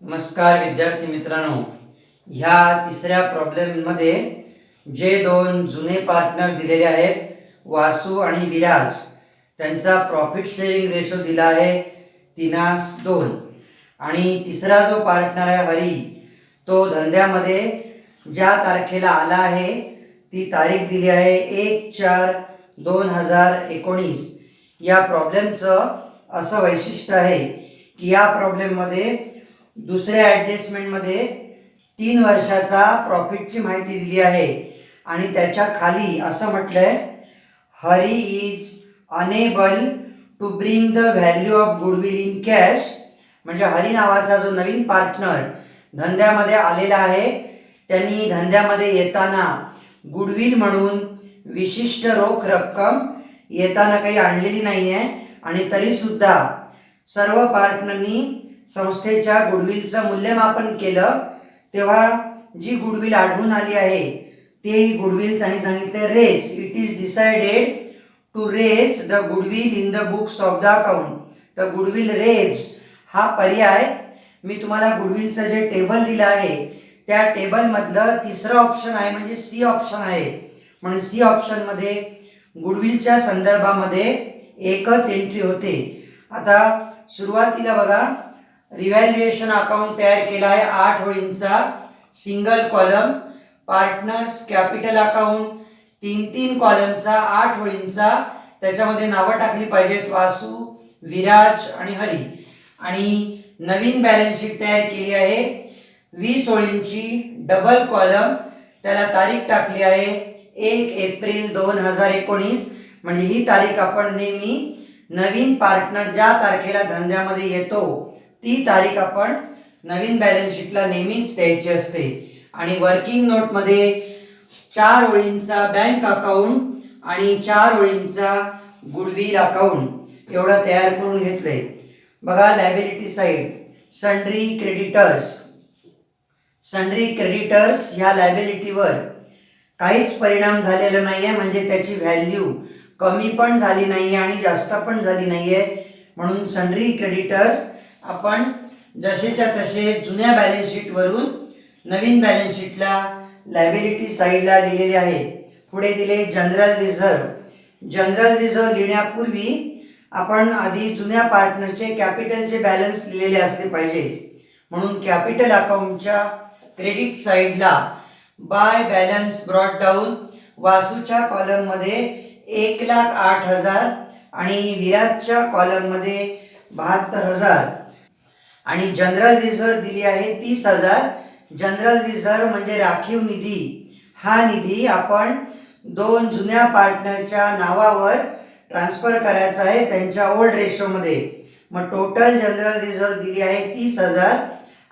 नमस्कार विद्यार्थी मित्रांनो, ह्या तिसऱ्या प्रॉब्लेममध्ये जे दोन जुने पार्टनर दिलेले आहेत वासू आणि विराज, त्यांचा प्रॉफिट शेअरिंग रेशो दिला आहे 3:2 आणि तिसरा जो पार्टनर आहे हरी, तो धंद्यामध्ये ज्या तारखेला आला आहे ती तारीख दिली आहे 1/4/2019. या प्रॉब्लेमचं असं वैशिष्ट्य आहे की या प्रॉब्लेममध्ये दुसऱ्या ॲडजस्टमेंटमध्ये 3 वर्षाचा प्रॉफिटची माहिती दिली आहे आणि त्याच्या खाली असं म्हटलंय, Hari is enable to bring the value of goodwill in cash. म्हणजे हरी नावाचा जो नवीन पार्टनर धंद्यामध्ये आलेला आहे, त्यांनी धंद्यामध्ये येताना गुडविल म्हणून विशिष्ट रोख रक्कम येताना काही आणलेली नाही आहे आणि तरीसुद्धा सर्व पार्टनरनी संस्थेच्या गुडविलचं मूल्यमापन केलं तेव्हा जी गुडविल आढळून आली आहे ते गुडविल त्यांनी सांगितले raise. It is decided to raise the goodwill in the books of the account. The goodwill raise हा पर्याय मी तुम्हाला गुडविलचं जे टेबल दिलं आहे त्या टेबलमधलं तिसरं ऑप्शन आहे, म्हणजे सी ऑप्शन आहे. म्हणून सी ऑप्शनमध्ये गुडविलच्या संदर्भामध्ये एकच एंट्री होते. आता सुरुवातीला बघा, रिव्हॅल्युएशन अकाउंट तयार केला आहे 8 ओळींचा, single column. Partners capital account 3 कॉलमचा 8 ओळींचा, त्याच्यामध्ये नावं टाकली पाहिजेत वासू, विराज आणि हरी. आणि नवीन बॅलन्स शीट तयार केली आहे 20 ओळींची, डबल कॉलम, त्याला तारीख टाकली आहे 1/एप्रिल/2019. म्हणजे ही तारीख आपण नेहमी नवीन पार्टनर ज्या तारखेला धंद्यामध्ये येतो ती तारीख आपण नवीन बॅलन्स शीटला नेहमीच द्यायची असते. आणि वर्किंग नोटमध्ये 4 ओळींचा बँक अकाउंट आणि 4 ओळींचा गुडविल अकाउंट एवढं तयार करून घेतलंय. बघा liability side, sundry creditors. Sundry creditors ह्या लायबिलिटीवर काहीच परिणाम झालेला नाही आहे, म्हणजे त्याची व्हॅल्यू कमी पण झाली नाही आहे आणि जास्त पण झाली नाही आहे. म्हणून सन्ड्री क्रेडिटर्स आपण जसेच्या तसे जुन्या बॅलन्स शीटवरून नवीन बॅलन्स शीटला लायबिलिटी साईडला लिहिलेले आहेत. पुढे दिले जनरल रिझर्व. जनरल रिझर्व लिहिण्यापूर्वी आपण आधी जुन्या पार्टनरचे कॅपिटलचे बॅलन्स लिहिलेले असले पाहिजे. म्हणून कॅपिटल अकाउंटच्या क्रेडिट साईडला बाय बॅलन्स ब्रॉट डाऊन वासूच्या कॉलममध्ये 1,08,000 आणि विराजच्या कॉलममध्ये 72,000 आणि जनरल रिझर्व दिली आहे 30,000. जनरल रिझर्व म्हणजे राखीव निधी. हा निधी आपण 2 जुन्या पार्टनरच्या नावावर ट्रान्सफर करायचा आहे त्यांच्या ओल्ड रेशोमध्ये. मग टोटल जनरल रिझर्व दिली आहे 30,000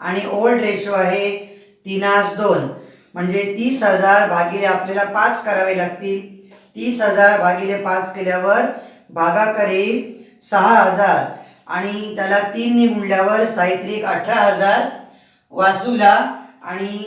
आणि ओल्ड रेशो आहे 3:2. म्हणजे 30,000 भागिले आपल्याला 5 करावे लागतील. 30,000 भागिले 5 केल्यावर भागाकार येईल 6,000 आणि त्याला 3 ने गुणल्यावर साहित्रिक 18,000 वासूला आणि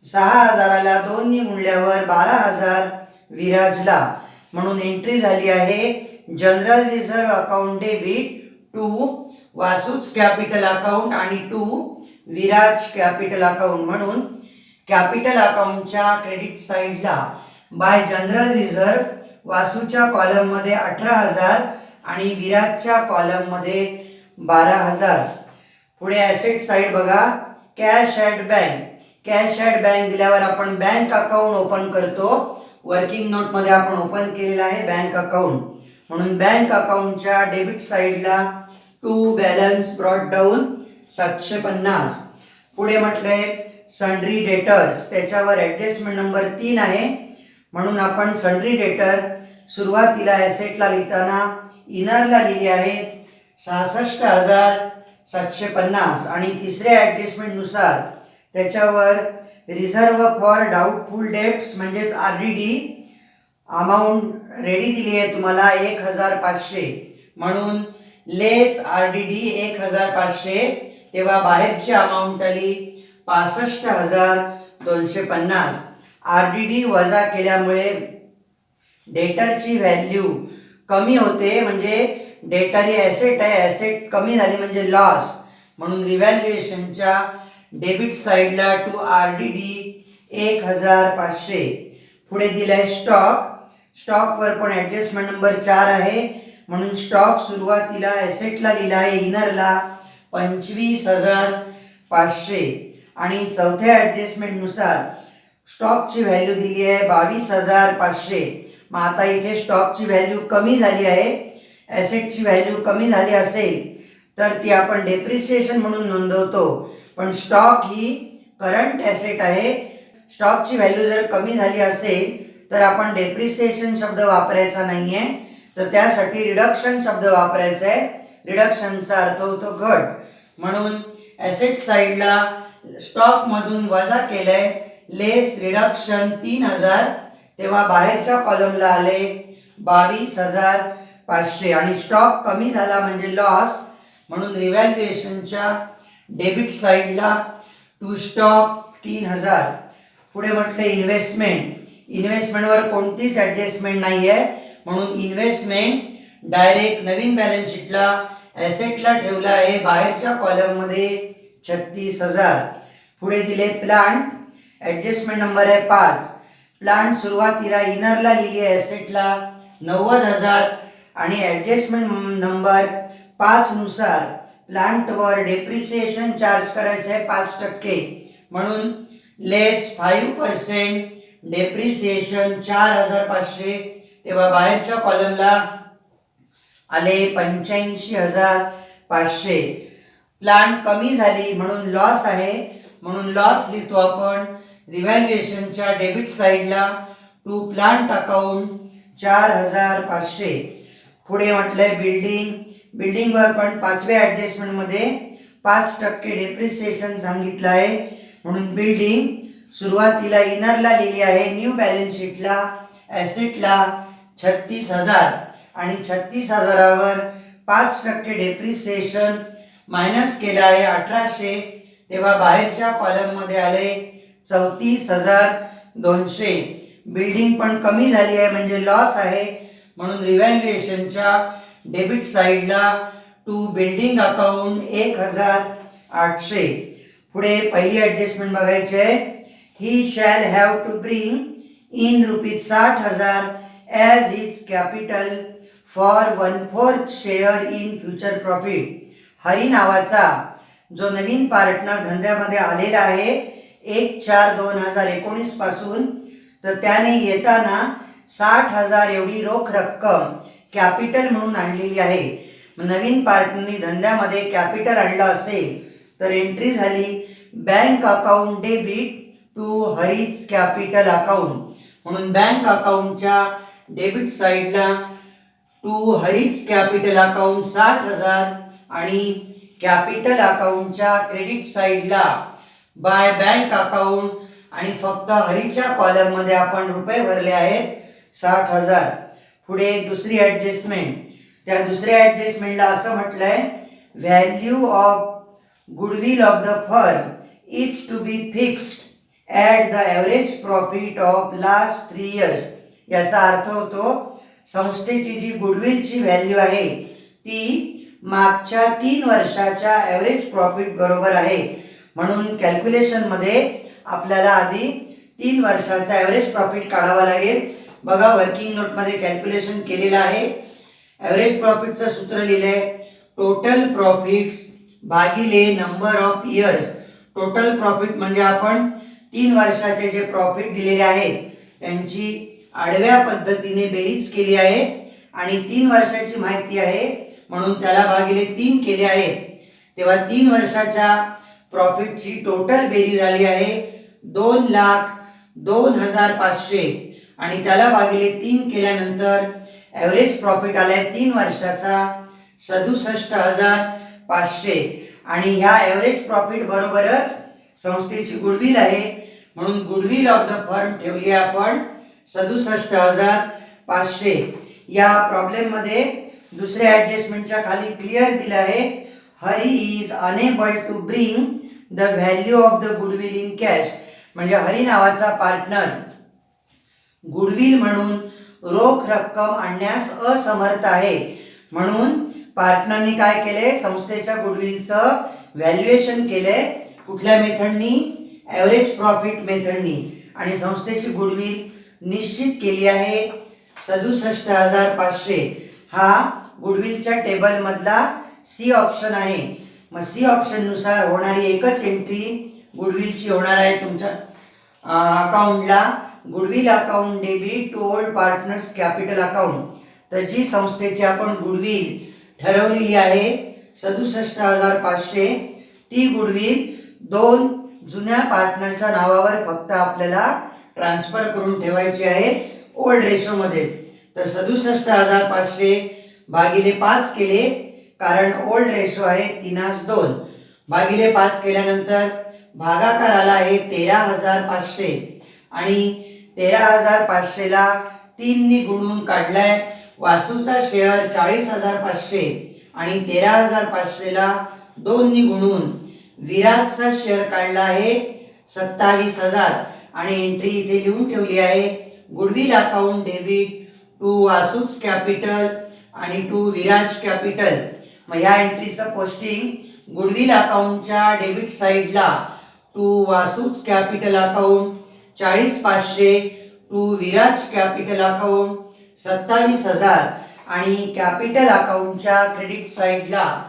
6,000ला 2 ने गुणल्यावर 12,000 विराजला. म्हणून एंट्री झाली आहे general reserve account debit to Vasu's capital account आणि टू विराज कॅपिटल अकाउंट. म्हणून कॅपिटल अकाउंटच्या क्रेडिट साईडला बाय जनरल रिझर्व वासूच्या कॉलममध्ये 18,000 आणि विराजच्या कॉलममध्ये 12,000. पुढे ॲसेट साईड बघा, cash at bank. Cash at bank दिल्यावर आपण बँक अकाउंट ओपन करतो. वर्किंग नोटमध्ये आपण ओपन केलेलं आहे बँक अकाउंट. म्हणून बँक अकाउंटच्या डेबिट साईडला टू बॅलन्स ब्रॉट डाऊन 750. पुढे म्हटलंय सन्ड्री डेटर्स, त्याच्यावर ॲडजस्टमेंट नंबर 3 आहे. म्हणून आपण सन्ड्री डेटर सुरुवातीला ॲसेटला लिहिताना इनरला लिहिले आहेत 66,750 आणि तिसऱ्या ॲडजस्टमेंटनुसार त्याच्यावर रिझर्व फॉर डाऊटफुल डेब्ट्स म्हणजेच RDD अमाऊंट रेडी दिली आहे तुम्हाला 1,500. म्हणून लेस RDD 1,500, तेव्हा बाहेरची अमाऊंट आली 65,250. RDD वजा केल्यामुळे डेटरची व्हॅल्यू कमी होते, म्हणजे डेटर ही ॲसेट आहे, ॲसेट कमी झाली म्हणजे लॉस. म्हणून रिव्हॅल्युएशनच्या डेबिट साईडला टू RDD 1500. पुढे दिलाय स्टॉकवर पण ॲडजस्टमेंट नंबर 4 आहे, म्हणून स्टॉक सुरुवातीला ॲसेटला लिहिला आहे इनरला 25,500 आणि चौथ्या ॲडजस्टमेंटनुसार स्टॉकची व्हॅल्यू दिली आहे 22,500. मग आता इथे स्टॉकची व्हॅल्यू कमी झाली आहे, ॲसेटची व्हॅल्यू कमी झाली असेल तर ती आपण डेप्रिसिएशन म्हणून नोंदवतो, पण स्टॉक ही करंट ॲसेट आहे. स्टॉकची व्हॅल्यू जर कमी झाली असेल तर आपण डेप्रिसिएशन शब्द वापरायचा नाही आहे, तर त्यासाठी रिडक्शन शब्द वापरायचा आहे. रिडक्शनचा अर्थ होतो घट. म्हणून ॲसेट साईडला स्टॉकमधून वजा केलंय लेस रिडक्शन 3,000, तेव्हा बाहेरच्या कॉलमला आले 22,500 आणि स्टॉक कमी झाला म्हणजे लॉस. म्हणून रिव्हॅल्युएशनच्या डेबिट साईडला टू स्टॉक 3,000. पुढे म्हटलं इन्व्हेस्टमेंटवर कोणतीच ॲडजस्टमेंट नाही आहे, म्हणून इन्व्हेस्टमेंट डायरेक्ट नवीन बॅलन्स शीटला ॲसेटला ठेवला आहे बाहेरच्या कॉलममध्ये 36,000. पुढे दिले प्लांट, ॲडजस्टमेंट नंबर आहे 5. प्लांट सुरुवातीला इनरला लिहिली आहे ॲसेटला 90,000 आणि ॲडजस्टमेंट नंबर 5 नुसार प्लांटवर डेप्रिसिएशन चार्ज करायचं आहे 5%, म्हणून लेस 5% डेप्रिसिएशन 4,500, तेव्हा बाहेरच्या कॉलमला आले 85,500. प्लांट कमी झाली म्हणून लॉस आहे, म्हणून लॉस लिहितो आपण रिव्हॅल्युएशनच्या डेबिट साईडला टू प्लांट अकाउंट 4,500. पुढे म्हटलंय बिल्डिंगवर पण 5व्या ॲडजस्टमेंटमध्ये 5% डेप्रिसिएशन सांगितलं आहे, म्हणून बिल्डिंग सुरुवातीला इनरला लिहिली आहे न्यू बॅलन्स शीटला ॲसेटला 36,000 आणि 36,000वर 5% डेप्रिसिएशन मायनस केलं आहे 1,800, तेव्हा बाहेरच्या कॉलममध्ये आले 34,200. बिल्डिंग पण कमी झाली आहे म्हणजे लॉस आहे, म्हणून रिव्हॅल्युएशनच्या डेबिट साईडला टू बिल्डिंग अकाउंट 1,800. पुढे पहिली ॲडजस्टमेंट बघायची आहे. He shall have to bring in ₹60,000 as its capital for 1/4 share in future profit. Hari नावाचा जो नवीन पार्टनर धंद्यामध्ये आलेला आहे 1/4/2019 पासून, तर त्याने येताना 60,000 एवढी रोख रक्कम कॅपिटल म्हणून आणलेली आहे. नवीन पार्टनरनी धंद्यामध्ये कॅपिटल आणलं असेल तर एंट्री झाली bank account debit to Hari's capital account, म्हणून बँक अकाउंटच्या डेबिट साईडला टू हरीज कॅपिटल अकाउंट 60,000 आणि कॅपिटल अकाउंटच्या क्रेडिट साईडला बाय बँक अकाउंट आणि फक्त हरीच्या कॉलममध्ये आपण रुपये भरले आहेत 60,000. पुढे दुसरी ॲडजस्टमेंट, त्या दुसऱ्या ॲडजस्टमेंटला असं म्हटलंय value of goodwill of the firm is to be fixed at the average profit of last 3 years. याचा अर्थ होतो संस्थेची जी गुडविलची व्हॅल्यू आहे ती मागच्या 3 वर्षाच्या ॲव्हरेज प्रॉफिट बरोबर आहे. म्हणून कॅल्क्युलेशनमध्ये आपल्याला आधी 3 वर्षाचा ॲव्हरेज प्रॉफिट काढावा लागेल. बघा वर्किंग नोटमध्ये कॅल्क्युलेशन केलेलं आहे. ॲव्हरेज प्रॉफिटचं सूत्र लिहिलंय टोटल प्रॉफिट्स भागिले number of years. Total profit म्हणजे आपण 3 वर्षाचे जे प्रॉफिट दिलेले आहेत त्यांची आडव्या पद्धतीने बेरीज केली आहे आणि 3 वर्षाची माहिती आहे म्हणून त्याला भागिले 3 केले आहेत, तेव्हा 3 वर्षाच्या प्रॉफिटची टोटल बेरीज आली आहे 2,02,500 आणि त्याला भागिले 3 केल्यानंतर ॲव्हरेज प्रॉफिट आलाय 3 वर्षाचा 67,500 आणि ह्या ॲव्हरेज प्रॉफिट बरोबरच संस्थेची गुडविल आहे म्हणून गुडविल ऑफ द फर्म ठेवली आहे आपण 67,500. या प्रॉब्लेममध्ये दुसऱ्या ॲडजस्टमेंटच्या खाली क्लिअर दिलं आहे Hari is enable to bring the value of the goodwill in cash. म्हणजे हरी नावाचा पार्टनर गुडविल म्हणून रोख रक्कम आणण्यास असमर्थ आहे, म्हणून पार्टनरनी काय केले संस्थेच्या गुडविलचं व्हॅल्युएशन केलंय कुठल्या मेथडनी? Average profit मेथडनी. आणि संस्थेची गुडविल निश्चित केली आहे 67,500. हा गुडविलच्या टेबलमधला सी ऑप्शन आहे. मग सी ऑप्शननुसार होणारी एकच एंट्री गुडविलची होणार आहे तुमच्या अकाउंटला. Goodwill account debit to old partners capital account. तर जी संस्थेची आपण गुडविल ठरवलेली आहे 67,500, ती गुडविल 2 जुन्या पार्टनरच्या नावावर फक्त आपल्याला ट्रान्सफर करून ठेवायची आहे ओल्ड रेशोमध्ये. तर 67,500 भागिले 5 केले, कारण ओल्ड रेशो आहे 3:2. भागिले 5 केल्यानंतर भागाकार आला आहे 13,500 आणि 13,500 ला 3 नी गुणून काढलाय. वासूचा शेअर 40,500 आणि 13,500 ला 2 नी गुणून विराटचा शेअर काढला आहे 27,000 आणि एंट्री इथे लिहून ठेवली आहे goodwill account debit to Vasu's capital आणि टू विराज कॅपिटल. मग या एंट्रीचं पोस्टिंग गुडविल अकाउंटच्या डेबिट साईडला to Vasu's capital account 40,500, to Viraj capital account 27,000 आणि कॅपिटल अकाउंटच्या क्रेडिट साईडला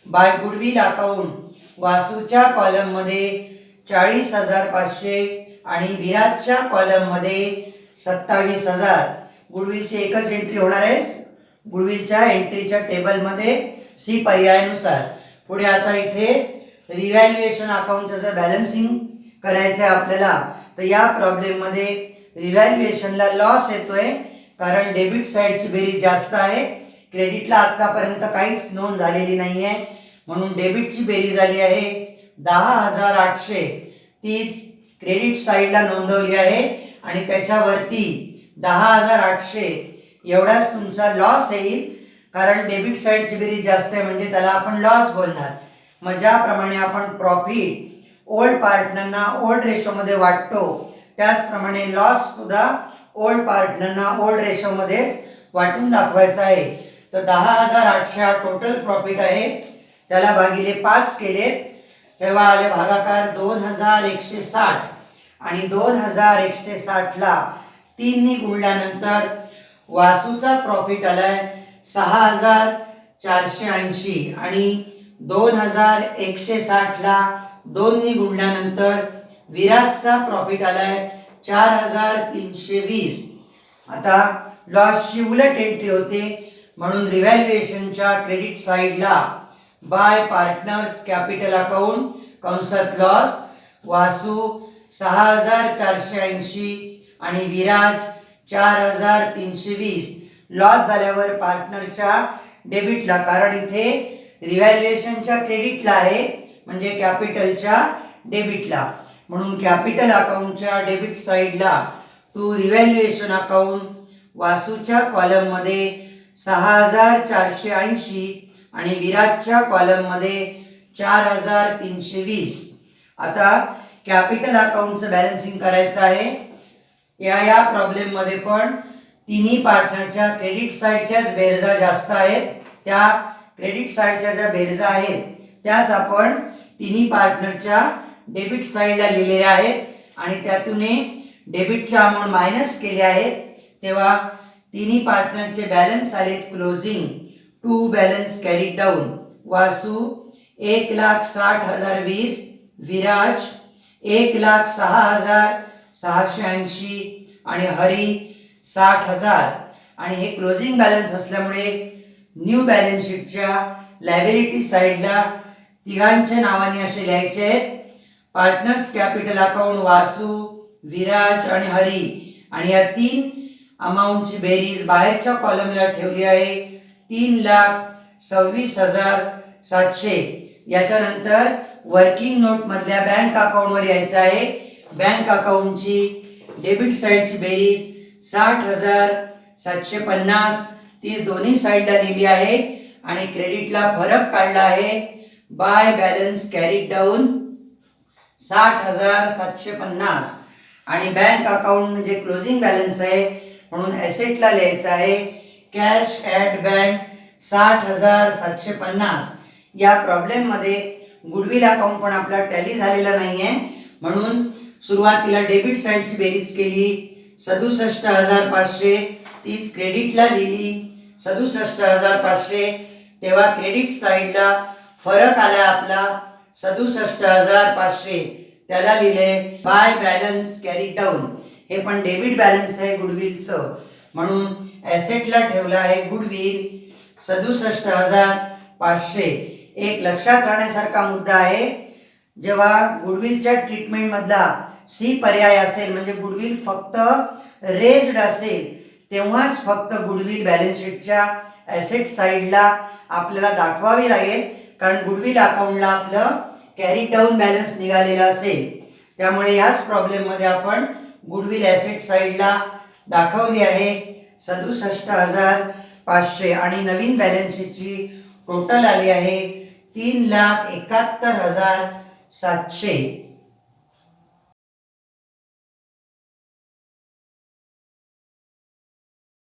बाय गुडविल अकाउंट वासूच्या कॉलममध्ये 40,500 आणि विराजच्या कॉलममध्ये 27,000. गुडविलची एकच एंट्री होणार आहे गुडविलच्या एंट्रीच्या टेबलमध्ये सी पर्यायानुसार. पुढे आता इथे रिव्हॅल्युएशन अकाउंटचं जर बॅलन्सिंग करायचं आहे आपल्याला, तर या प्रॉब्लेममध्ये रिव्हॅल्युएशनला लॉस येतोय, कारण डेबिट साईडची बेरीज जास्त आहे. क्रेडिटला आतापर्यंत काहीच नोंद झालेली नाही आहे, म्हणून डेबिटची बेरीज आली आहे 10,800. तीच क्रेडिट साईडला नोंदवली आहे आणि त्याच्यावरती 10,800 एवढाच तुमचा लॉस येईल, कारण डेबिट साईडची बेरीज जास्त आहे म्हणजे त्याला आपण लॉस बोलणार. मग ज्याप्रमाणे आपण प्रॉफिट ओल्ड पार्टनरना ओल्ड रेशोमध्ये वाटतो, त्याचप्रमाणे लॉस सुद्धा ओल्ड पार्टनरना ओल्ड रेशोमध्येच वाटून दाखवायचा आहे. तर 10,800 हा टोटल प्रॉफिट आहे, त्याला भागिले 5 केलेत तेव्हा आले भागाकार 2,160 आणि 2,160 ला 3 नी गुणल्यानंतर वासूचा प्रॉफिट आलाय 6,480 आणि 2,160 ला 2 नी गुणल्यानंतर विराटचा प्रॉफिट आलाय 4,320. आता लॉसची उलट एंट्री होते, म्हणून रिव्हॅल्युएशनच्या क्रेडिट साईडला बाय पार्टनर्स कॅपिटल अकाउंट कंसात लॉस वासू 6,480 आणि विराज 4,320. लॉस झाल्यावर पार्टनरच्या डेबिटला, कारण इथे रिव्हॅल्युएशनच्या क्रेडिटला आहे म्हणजे कॅपिटलच्या डेबिटला, म्हणून कॅपिटल अकाउंटच्या डेबिट साईडला टू रिव्हॅल्युएशन अकाउंट वासूच्या कॉलममध्ये 6,480 आणि विराटच्या कॉलममध्ये 4,320. आता कॅपिटल अकाउंटचं बॅलन्सिंग करायचं आहे. या प्रॉब्लेममध्ये पण तिन्ही पार्टनरच्या क्रेडिट साईडच्याच बेरजा जास्त आहेत. त्या क्रेडिट साईडच्या ज्या बेरजा आहेत त्याच आपण तिन्ही पार्टनरच्या डेबिट साईडला लिहिलेल्या आहेत आणि त्यातून डेबिटच्या अमाऊंट मायनस केले आहेत. तेव्हा तिन्ही पार्टनरचे बॅलन्स आले closing to balance carried down. Vasu 1,60,020, Viraj 1,06,680 आणि हरी 60,000. आणि हे क्लोजिंग बॅलन्स असल्यामुळे न्यू बॅलन्स शीटच्या लायबिलिटी साईडला तिघांच्या नावाने असे लिहायचे आहेत. Partners capital account Vasu, Viraj आणि हरी, आणि या 3 अमाऊंटची बेरीज बाहेरच्या कॉलमला ठेवली आहे 3,26,700. याच्यानंतर वर्किंग नोट मधल्या बँक अकाउंटवर यायचं आहे. बँक अकाउंटची डेबिट साईडची बेरीज 60,750 तीच दोन्ही साईडला लिहिली आहे आणि क्रेडिटला फरक काढला आहे बाय बॅलन्स कॅरीड डाऊन 60,750. आणि बँक अकाउंट म्हणजे क्लोजिंग बॅलन्स आहे म्हणून ॲसेटला लिहायचं आहे कॅश ॲट बँक 60,750. या प्रॉब्लेममध्ये गुडविल अकाउंट पण आपला टॅली झालेला नाहीये, म्हणून सुरुवातीला डेबिट साईडची बेरीज केली 67,500, तीच क्रेडिटला लिहिली 67,500, तेव्हा क्रेडिट साईडला फरक आला आपला 67,500, त्याला लिहिले बाय बॅलन्स कॅरी डाऊन. हे पण डेबिट बॅलन्स आहे गुडविलचं, म्हणून ॲसेटला ठेवलं आहे गुडविल 67,500. एक लक्षात राहण्यासारखा मुद्दा आहे, जेव्हा गुडविलच्या ट्रीटमेंट मधला सी पर्याय असेल म्हणजे गुडविल फक्त रेज्ड असेल, तेव्हाच फक्त गुडविल बॅलन्स शीटच्या ॲसेट साईडला आपल्याला दाखवावी लागेल, कारण गुडविल अकाउंटला आपलं कॅरी डाऊन बॅलन्स निघालेला असेल. त्यामुळे याच प्रॉब्लेममध्ये आपण गुडविल ॲसेट साईडला दाखवली आहे 67,500 आणि नवीन बॅलन्स शीटची टोटल आली आहे 3,71,700.